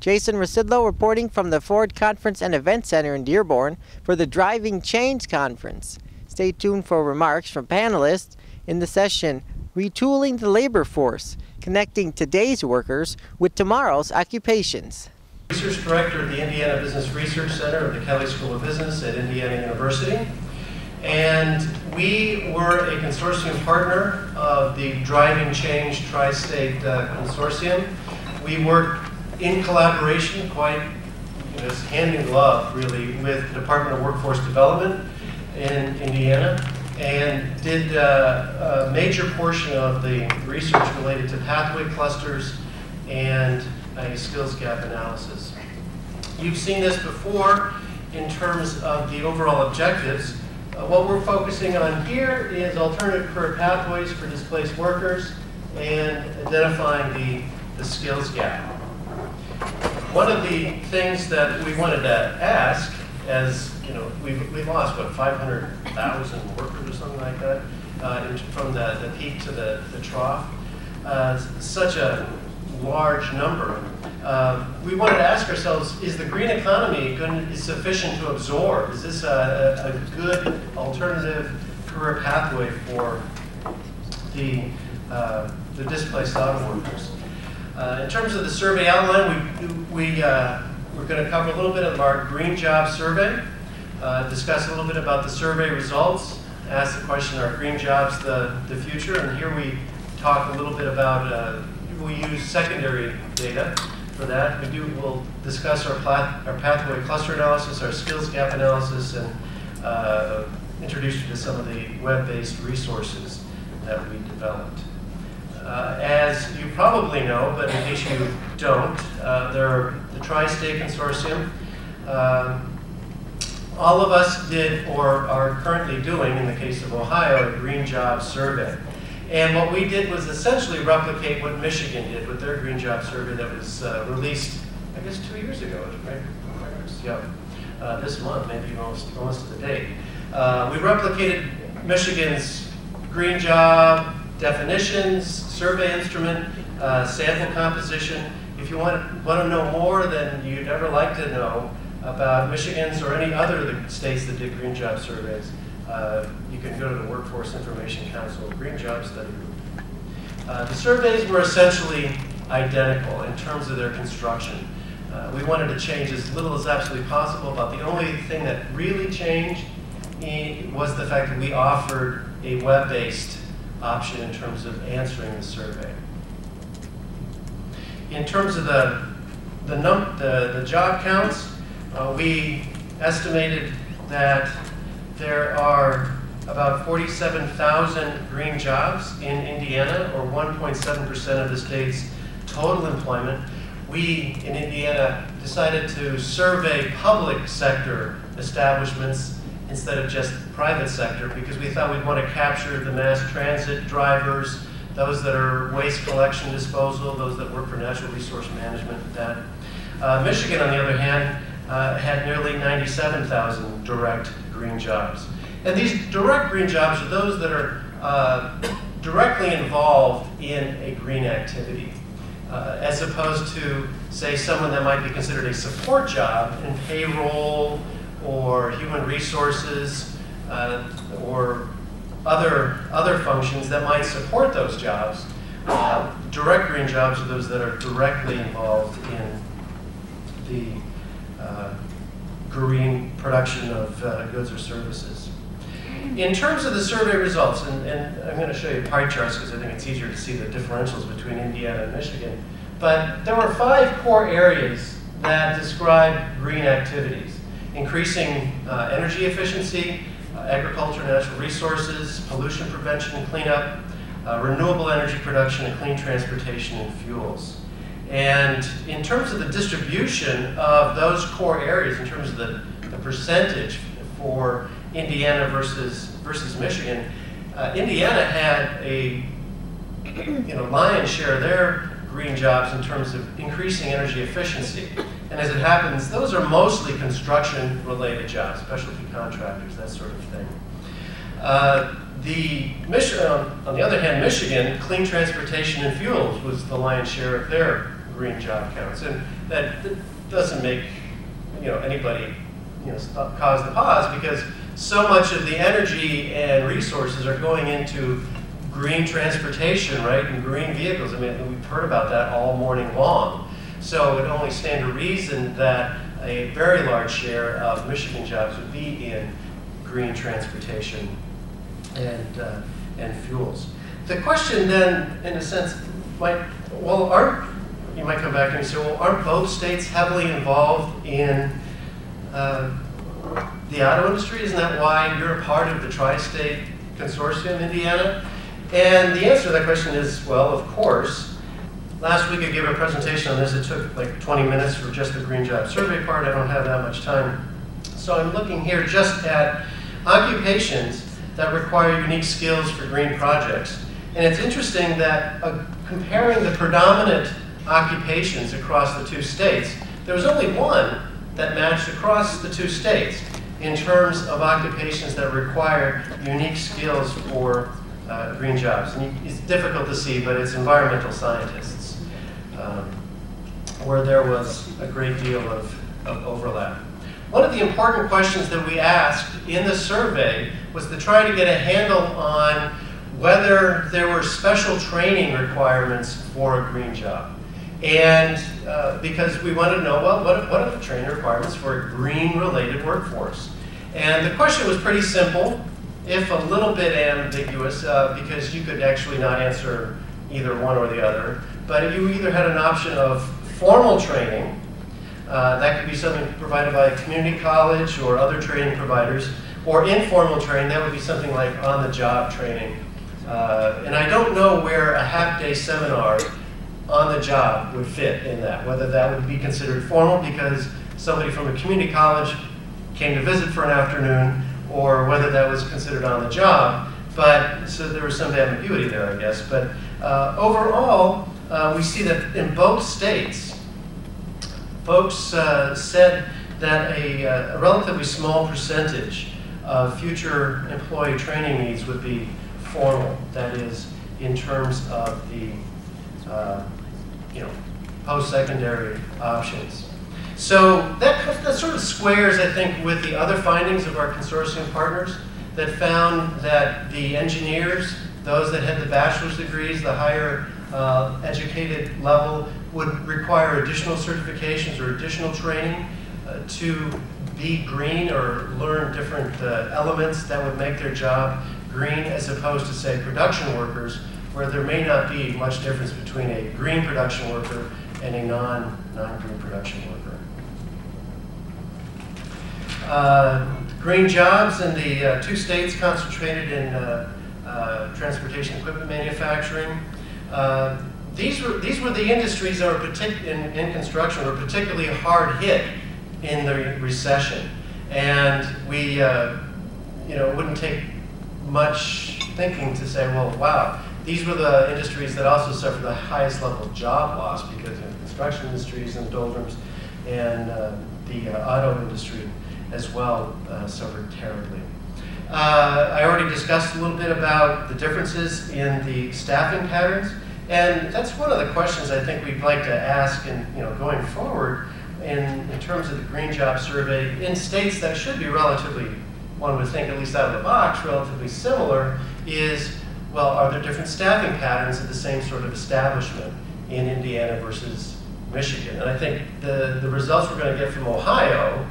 Jason Rzucidlo reporting from the Ford Conference and Event Center in Dearborn for the Driving Change Conference. Stay tuned for remarks from panelists in the session, Retooling the Labor Force, Connecting Today's Workers with Tomorrow's Occupations. Research Director of the Indiana Business Research Center of the Kelley School of Business at Indiana University. And we were a consortium partner of the Driving Change Tri-State Consortium. We worked in collaboration, quite hand in glove really, with the Department of Workforce Development in Indiana, and did a major portion of the research related to pathway clusters and a skills gap analysis. You've seen this before in terms of the overall objectives. What we're focusing on here is alternative career pathways for displaced workers and identifying the skills gap. One of the things that we wanted to ask, as we've lost what, 500,000 workers or something like that from the peak to the trough, such a large number. We wanted to ask ourselves, is the green economy sufficient to absorb? Is this a good alternative career pathway for the displaced auto workers? In terms of the survey outline, we're going to cover a little bit of our Green Job Survey, discuss a little bit about the survey results, ask the question, are green jobs the future? And here we talk a little bit about, we use secondary data for that. We'll discuss our pathway cluster analysis, our skills gap analysis, and introduce you to some of the web-based resources that we developed. As you probably know, but in case you don't, they're the Tri-State Consortium. All of us did, or are currently doing, in the case of Ohio, a Green Job Survey. And what we did was essentially replicate what Michigan did with their Green Job Survey that was released, I guess, 2 years ago, right? Yeah, this month, maybe almost to the date. We replicated Michigan's Green Job definitions, survey instrument, sample composition. If you want to know more than you'd ever like to know about Michigan's or any other of the states that did Green Job surveys, you can go to the Workforce Information Council Green Job Study Group. The surveys were essentially identical in terms of their construction. We wanted to change as little as absolutely possible, but the only thing that really changed was the fact that we offered a web-based option in terms of answering the survey. In terms of the job counts, we estimated that there are about 47,000 green jobs in Indiana, or 1.7% of the state's total employment. We, in Indiana, decided to survey public sector establishments instead of just private sector, because we thought we'd want to capture the mass transit drivers, those that are waste collection disposal, those that work for natural resource management. Michigan, on the other hand, had nearly 97,000 direct green jobs. And these direct green jobs are those that are directly involved in a green activity, as opposed to, say, someone that might be considered a support job in payroll or human resources or other functions that might support those jobs. Direct green jobs are those that are directly involved in the green production of goods or services. In terms of the survey results, and I'm going to show you pie charts because I think it's easier to see the differentials between Indiana and Michigan, but there were 5 core areas that describe green activities: increasing energy efficiency, agriculture, natural resources, pollution prevention and cleanup, renewable energy production, and clean transportation and fuels. And in terms of the distribution of those core areas, in terms of the percentage for Indiana versus Michigan, Indiana had a lion's share of their green jobs in terms of increasing energy efficiency. And as it happens, those are mostly construction-related jobs, specialty contractors, that sort of thing. On the other hand, Michigan, clean transportation and fuels was the lion's share of their green job counts. And that doesn't make anybody cause to pause, because so much of the energy and resources are going into green transportation, right, and green vehicles. I mean, we've heard about that all morning long. So it would only stand to reason that a very large share of Michigan jobs would be in green transportation and fuels. The question then, in a sense, you might come back and say, well, aren't both states heavily involved in the auto industry? Isn't that why you're a part of the Tri-State Consortium, Indiana? And the answer to that question is, well, of course. Last week I gave a presentation on this. It took like 20 minutes for just the green job survey part. I don't have that much time. So I'm looking here just at occupations that require unique skills for green projects. And it's interesting that comparing the predominant occupations across the two states, there was only one that matched across the two states in terms of occupations that require unique skills for green jobs. And it's difficult to see, but it's environmental scientists, where there was a great deal of overlap. One of the important questions that we asked in the survey was to try to get a handle on whether there were special training requirements for a green job. And because we wanted to know, well, what are the training requirements for a green-related workforce? And the question was pretty simple, if a little bit ambiguous, because you could actually not answer either one or the other. But you either had an option of formal training, that could be something provided by a community college or other training providers, or informal training, that would be something like on-the-job training. And I don't know where a half-day seminar on the job would fit in that, whether that would be considered formal because somebody from a community college came to visit for an afternoon, or whether that was considered on the job. But so there was some ambiguity there, I guess. But overall, we see that in both states, folks said that a relatively small percentage of future employee training needs would be formal. That is, in terms of the post-secondary options. So that sort of squares, I think, with the other findings of our consortium partners that found that the engineers, those that had the bachelor's degrees, the higher educated level, would require additional certifications or additional training to be green or learn different elements that would make their job green, as opposed to, say, production workers, where there may not be much difference between a green production worker and a non-green production worker. Green jobs in the two states concentrated in transportation equipment manufacturing. These were the industries that were in construction were particularly hard hit in the recession, and we it wouldn't take much thinking to say, well, wow, these were the industries that also suffered the highest level of job loss, because of construction industries and doldrums, and the auto industry as well suffered terribly. I already discussed a little bit about the differences in the staffing patterns, and that's one of the questions I think we'd like to ask going forward in terms of the green job survey in states that should be relatively, one would think, at least out of the box, relatively similar, is, well, are there different staffing patterns at the same sort of establishment in Indiana versus Michigan? And I think the results we're going to get from Ohio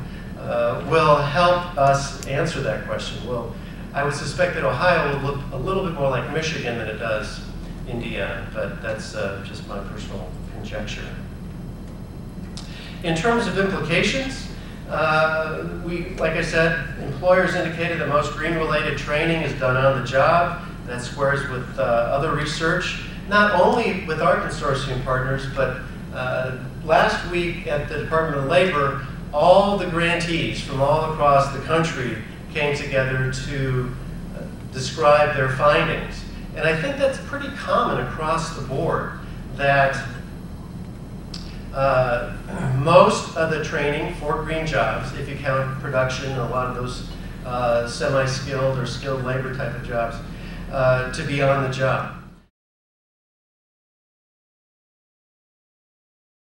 will help us answer that question. Well, I would suspect that Ohio will look a little bit more like Michigan than it does Indiana, but that's just my personal conjecture. In terms of implications, like I said, employers indicated that most green-related training is done on the job. That squares with other research, not only with our consortium partners, but last week at the Department of Labor, all the grantees from all across the country came together to describe their findings. And I think that's pretty common across the board, that most of the training for green jobs, if you count production, a lot of those semi-skilled or skilled labor type of jobs, to be on the job.